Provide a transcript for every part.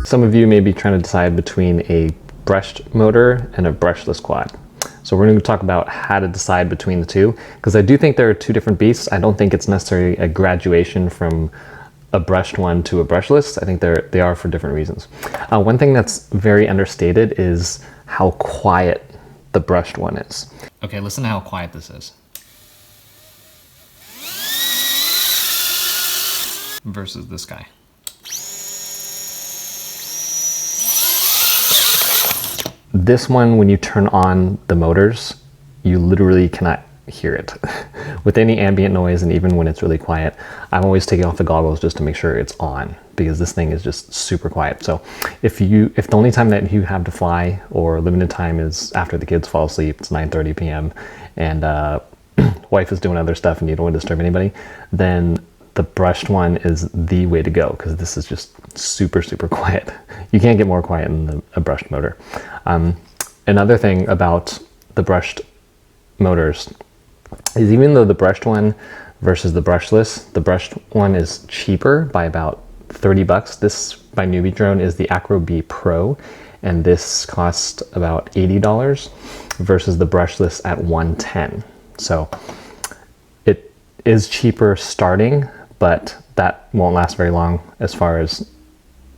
Some of you may be trying to decide between a brushed motor and a brushless quad. So we're going to talk about how to decide between the two, because I do think there are two different beasts. I don't think it's necessarily a graduation from a brushed one to a brushless. I think they are for different reasons. One thing that's very understated is how quiet the brushed one is. Okay, listen to how quiet this is. Versus this guy. This one, when you turn on the motors, you literally cannot hear it. With any ambient noise, and even when it's really quiet, I'm always taking off the goggles just to make sure it's on, because this thing is just super quiet. So if the only time that you have to fly or limited time is after the kids fall asleep, it's 9:30 p.m. and wife is doing other stuff and you don't want to disturb anybody, then the brushed one is the way to go, because this is just super, super quiet. You can't get more quiet than a brushed motor. Another thing about the brushed motors is, even though the brushed one versus the brushless, the brushed one is cheaper by about 30 bucks. This by Newbeedrone is the Acrobee Pro, and this costs about $80 versus the brushless at $110. So it is cheaper starting, but that won't last very long as far as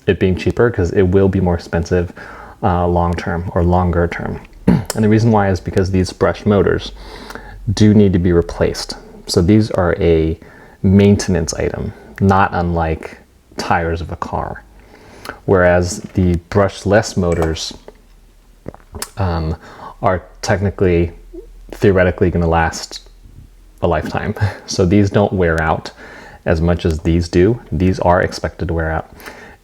it being cheaper, because it will be more expensive long term or longer term. And the reason why is because these brushed motors do need to be replaced. So these are a maintenance item, not unlike tires of a car. Whereas the brushless motors are technically, theoretically going to last a lifetime. So these don't wear out as much as these do. These are expected to wear out.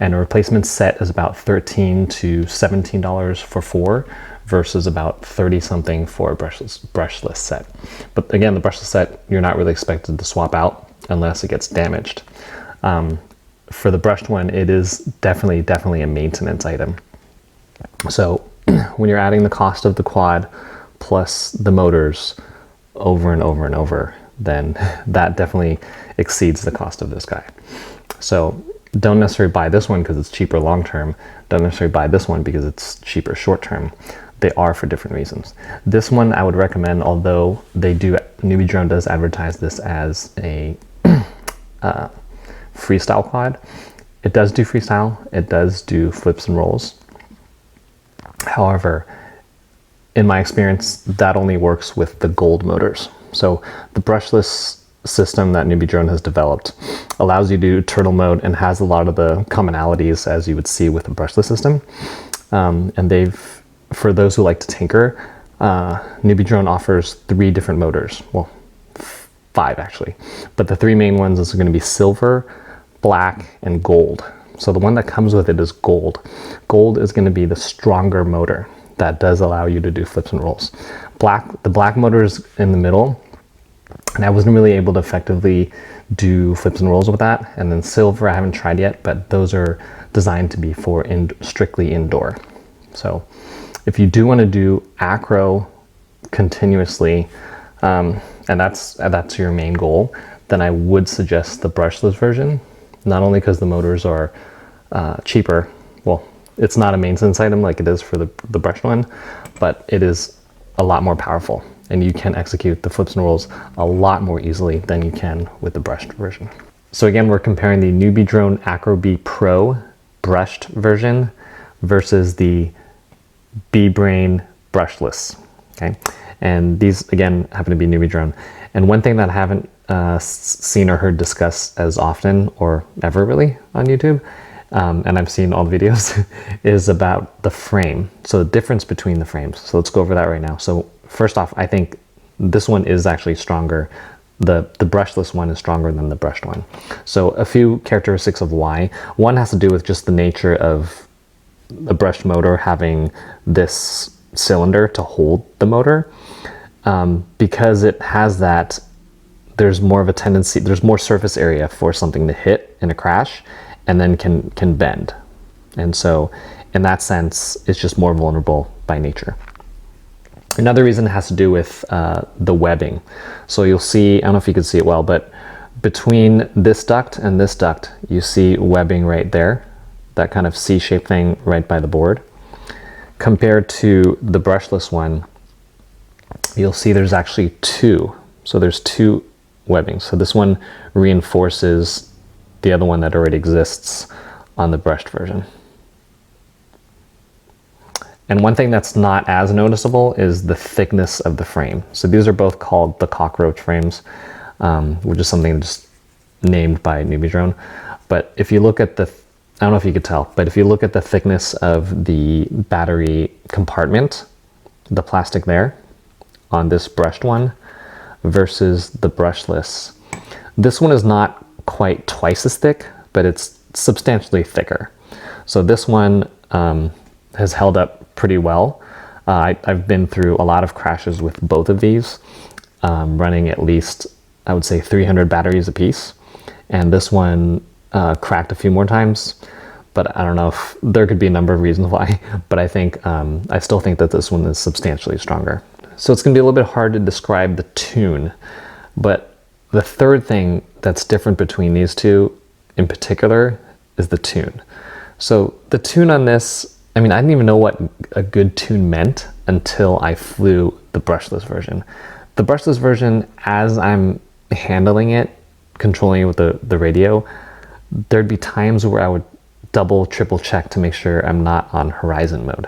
And a replacement set is about $13 to $17 for 4 versus about 30 something for a brushless set. But again, the brushless set, you're not really expected to swap out unless it gets damaged. For the brushed one, it is definitely a maintenance item. So when you're adding the cost of the quad plus the motors over and over and over, then that definitely exceeds the cost of this guy. So don't necessarily buy this one because it's cheaper long term. Don't necessarily buy this one because it's cheaper short term. They are for different reasons. This one I would recommend, although Newbeedrone does advertise this as a freestyle quad. It does do freestyle. It does do flips and rolls. However, in my experience, that only works with the gold motors. So the brushless system that Newbeedrone has developed allows you to do turtle mode and has a lot of the commonalities as you would see with the brushless system. And for those who like to tinker, Newbeedrone offers 3 different motors. Well, 5 actually. But the 3 main ones is going to be silver, black, and gold. So the one that comes with it is gold. Gold is going to be the stronger motor that does allow you to do flips and rolls. The black motor is in the middle, and I wasn't really able to effectively do flips and rolls with that. And then silver, I haven't tried yet, but those are designed to be for strictly indoor. So if you do want to do acro continuously, and that's your main goal, then I would suggest the brushless version. Not only because the motors are cheaper. Well, it's not a maintenance item like it is for the brushed one, but it is a lot more powerful, and you can execute the flips and rolls a lot more easily than you can with the brushed version. So again, we're comparing the Newbeedrone Acrobee Pro brushed version versus the BeeBrain Brushless. Okay, and these again happen to be Newbeedrone. And one thing that I haven't seen or heard discussed as often or ever really on YouTube, and I've seen all the videos, is about the frame. So the difference between the frames. So let's go over that right now. So first off, I think this one is actually stronger. The brushless one is stronger than the brushed one. So a few characteristics of why. One has to do with just the nature of a brushed motor having this cylinder to hold the motor. Because it has that, there's more of a tendency, there's more surface area for something to hit in a crash and then can bend. And so in that sense, it's just more vulnerable by nature. Another reason has to do with the webbing. So you'll see, I don't know if you can see it well, but between this duct and this duct, you see webbing right there. that kind of C-shaped thing right by the board. Compared to the brushless one, you'll see there's actually two. So there's two webbing. So this one reinforces the other one that already exists on the brushed version. And one thing that's not as noticeable is the thickness of the frame. So these are both called the cockroach frames, which is something just named by Newbeedrone. But if you look at the, I don't know if you could tell, but if you look at the thickness of the battery compartment, the plastic there on this brushed one versus the brushless, this one is not quite twice as thick, but it's substantially thicker. So this one has held up pretty well. I've been through a lot of crashes with both of these, running at least, I would say 300 batteries a piece. And this one cracked a few more times, but I don't know if there could be a number of reasons why, but I think, I still think that this one is substantially stronger. So it's gonna be a little bit hard to describe the tune, but the third thing that's different between these two in particular is the tune. So the tune on this, I mean, I didn't even know what a good tune meant until I flew the brushless version. The brushless version, as I'm handling it, controlling it with the radio, there'd be times where I would double, triple check to make sure I'm not on horizon mode,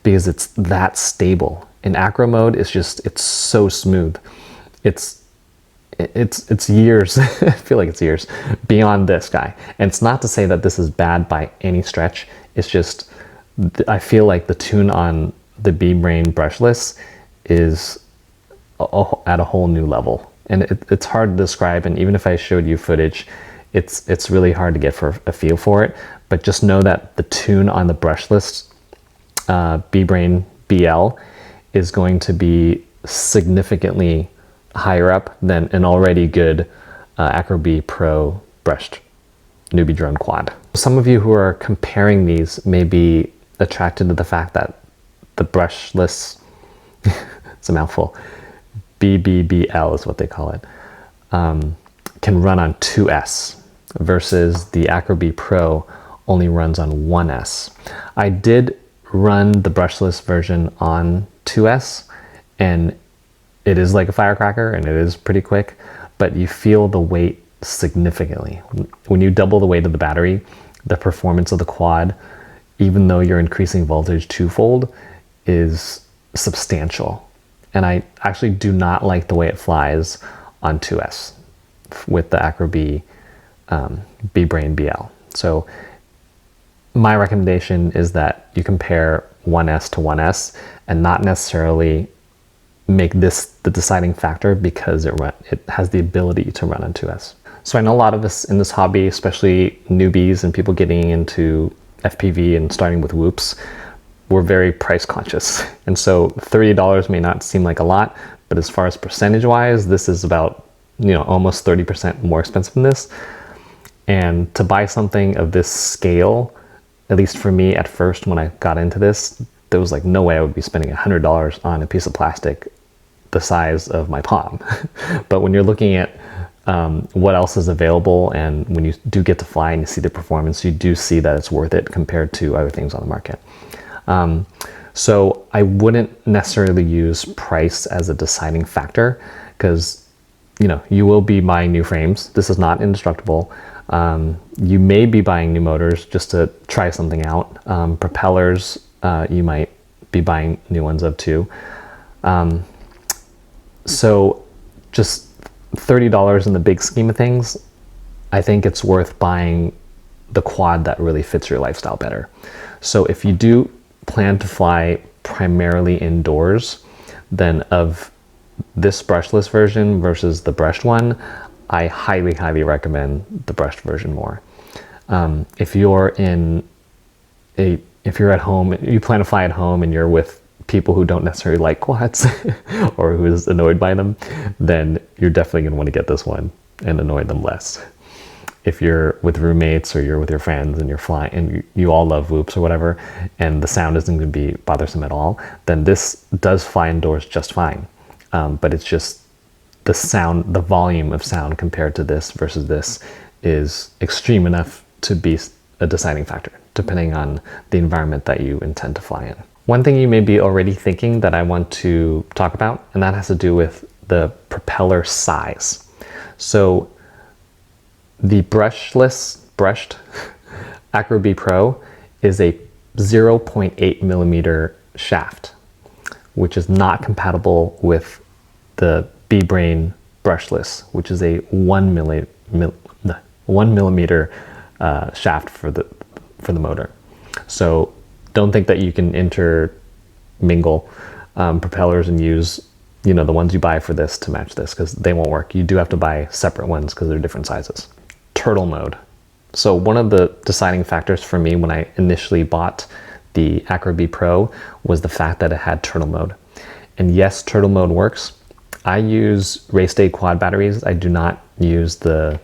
because it's that stable. In acro mode, it's so smooth. It's years, I feel like it's years, beyond this guy. And it's not to say that this is bad by any stretch. It's just, I feel like the tune on the BeeBrain Brushless is at a whole new level. And it's hard to describe, and even if I showed you footage, it's really hard to get for a feel for it. But just know that the tune on the brushless BeeBrain BL is going to be significantly higher up than an already good Acrobee Pro brushed Newbeedrone quad. Some of you who are comparing these may be attracted to the fact that the brushless, it's a mouthful, BBBL is what they call it, can run on 2S versus the Acrobee Pro only runs on 1S. I did run the brushless version on 2S, and it is like a firecracker and it is pretty quick, but you feel the weight significantly. When you double the weight of the battery, the performance of the quad, even though you're increasing voltage twofold, is substantial. And I actually do not like the way it flies on 2S with the Acrobee BeeBrain BL. So my recommendation is that you compare 1S to 1S and not necessarily make this the deciding factor because it has the ability to run on 2S. So I know a lot of us in this hobby, especially newbies and people getting into FPV and starting with whoops, we're very price conscious. And so $30 may not seem like a lot, but as far as percentage wise, this is about, almost 30% more expensive than this. And to buy something of this scale, at least for me at first when I got into this, there was like no way I would be spending $100 on a piece of plastic the size of my palm. But when you're looking at what else is available, and when you do get to fly and you see the performance, you do see that it's worth it compared to other things on the market. So I wouldn't necessarily use price as a deciding factor, because you will be buying new frames. This is not indestructible. You may be buying new motors just to try something out. Propellers, you might be buying new ones of too. So just $30 in the big scheme of things, I think it's worth buying the quad that really fits your lifestyle better. So if you do plan to fly primarily indoors, then of this brushless version versus the brushed one, I highly, highly recommend the brushed version more. If you're at home, you plan to fly at home and you're with people who don't necessarily like quads or who's annoyed by them, then you're definitely gonna want to get this one and annoy them less. If you're with roommates or you're with your friends and you're flying and you all love whoops or whatever, and the sound isn't gonna be bothersome at all, then this does fly indoors just fine. But it's just the sound, the volume of sound compared to this versus this is extreme enough to be a deciding factor, depending on the environment that you intend to fly in. One thing you may be already thinking that I want to talk about, and that has to do with the propeller size. So the brushed Acrobee Pro is a 0.8 millimeter shaft, which is not compatible with the BeeBrain Brushless, which is a 1 millimeter shaft for the motor. So don't think that you can intermingle propellers and use, you know, the ones you buy for this to match this, because they won't work. You do have to buy separate ones because they're different sizes. Turtle mode. So one of the deciding factors for me when I initially bought the Acrobee Pro was the fact that it had turtle mode. And yes, turtle mode works. I use race day quad batteries. I do not use the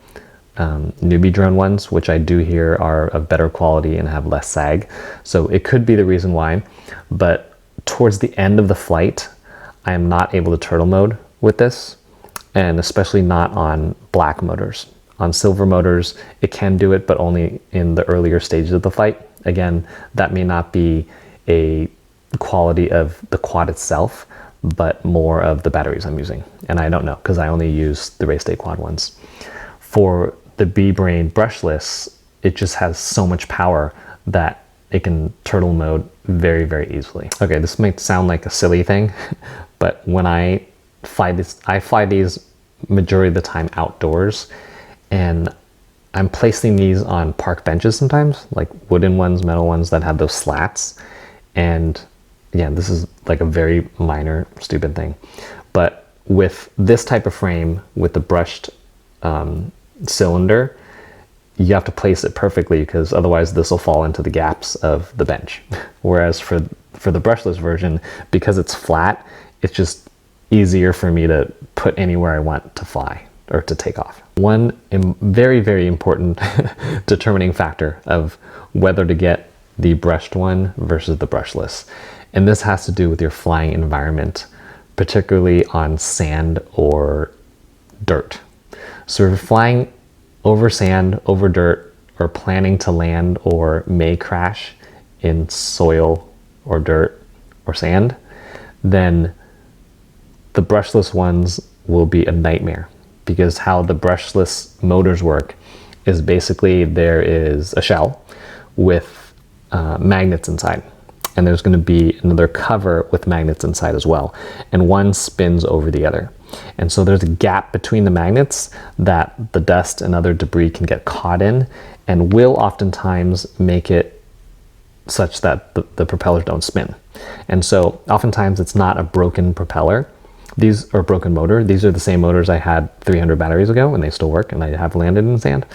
Newbeedrone ones, which I do hear are of better quality and have less sag. So it could be the reason why. But towards the end of the flight, I am not able to turtle mode with this, and especially not on black motors. On silver motors, it can do it, but only in the earlier stages of the flight. Again, that may not be a quality of the quad itself, but more of the batteries I'm using. And I don't know, because I only use the race day quad ones. For the BeeBrain Brushless, it just has so much power that it can turtle mode very, very easily. Okay, this might sound like a silly thing, but when I fly these majority of the time outdoors, and I'm placing these on park benches sometimes, like wooden ones, metal ones that have those slats. And yeah, this is like a very minor, stupid thing. But with this type of frame, with the brushed cylinder, you have to place it perfectly, because otherwise this will fall into the gaps of the bench. Whereas for the brushless version, because it's flat, it's just easier for me to put anywhere I want to fly or to take off. One very, very important determining factor of whether to get the brushed one versus the brushless. And this has to do with your flying environment, particularly on sand or dirt. So if you're flying over sand, over dirt, or planning to land or may crash in soil or dirt or sand, then the brushless ones will be a nightmare, because how the brushless motors work is basically there is a shell with magnets inside, and there's going to be another cover with magnets inside as well, and one spins over the other. And so there's a gap between the magnets that the dust and other debris can get caught in, and will oftentimes make it such that the propellers don't spin. And so oftentimes it's not a broken propeller. These are a broken motor. These are the same motors I had 300 batteries ago, and they still work, and I have landed in sand,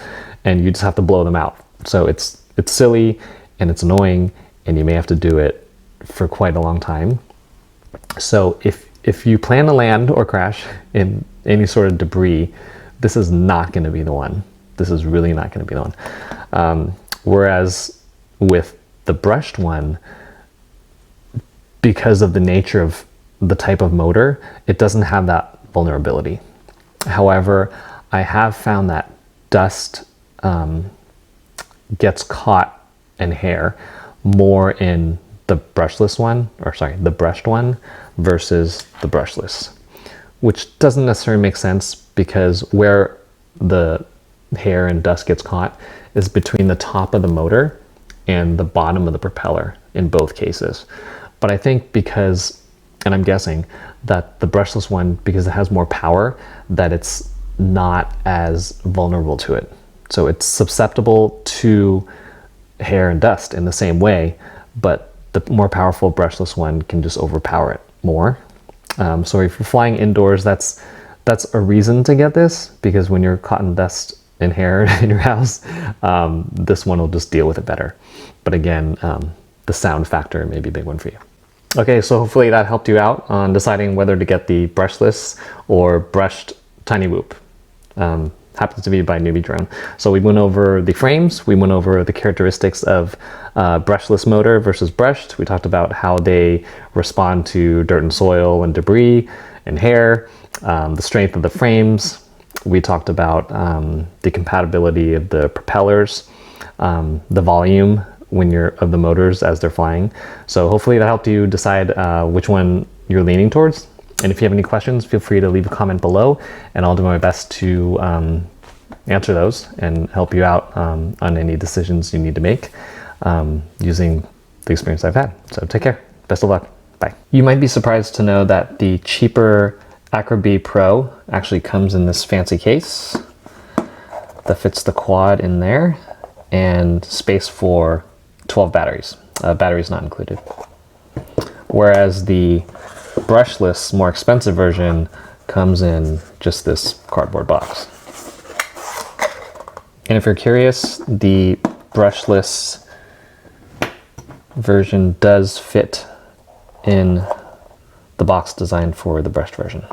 and you just have to blow them out. So it's silly and it's annoying, and you may have to do it for quite a long time. So if you plan to land or crash in any sort of debris, this is not going to be the one. This is really not going to be the one. Whereas with the brushed one, because of the nature of the type of motor, it doesn't have that vulnerability. However, I have found that dust gets caught in hair more in the brushless one, or sorry, the brushed one versus the brushless, which doesn't necessarily make sense, because where the hair and dust gets caught is between the top of the motor and the bottom of the propeller in both cases. But I think because, and I'm guessing that the brushless one, because it has more power, that it's not as vulnerable to it. So it's susceptible to hair and dust in the same way, but the more powerful brushless one can just overpower it more. So if you're flying indoors, that's a reason to get this, because when you're caught in dust and hair in your house, this one will just deal with it better. But again, the sound factor may be a big one for you. Okay, so hopefully that helped you out on deciding whether to get the brushless or brushed Tiny Whoop. Happens to be by Newbeedrone. So we went over the frames, we went over the characteristics of brushless motor versus brushed. We talked about how they respond to dirt and soil and debris and hair, the strength of the frames. We talked about the compatibility of the propellers, the volume when you're of the motors as they're flying. So hopefully that helped you decide which one you're leaning towards. And if you have any questions, feel free to leave a comment below, and I'll do my best to answer those and help you out on any decisions you need to make using the experience I've had. So take care. Best of luck. Bye. You might be surprised to know that the cheaper Acrobee Pro actually comes in this fancy case that fits the quad in there, and space for 12 batteries. Batteries not included. Whereas the brushless, more expensive version comes in just this cardboard box. And if you're curious, the brushless version does fit in the box designed for the brushed version.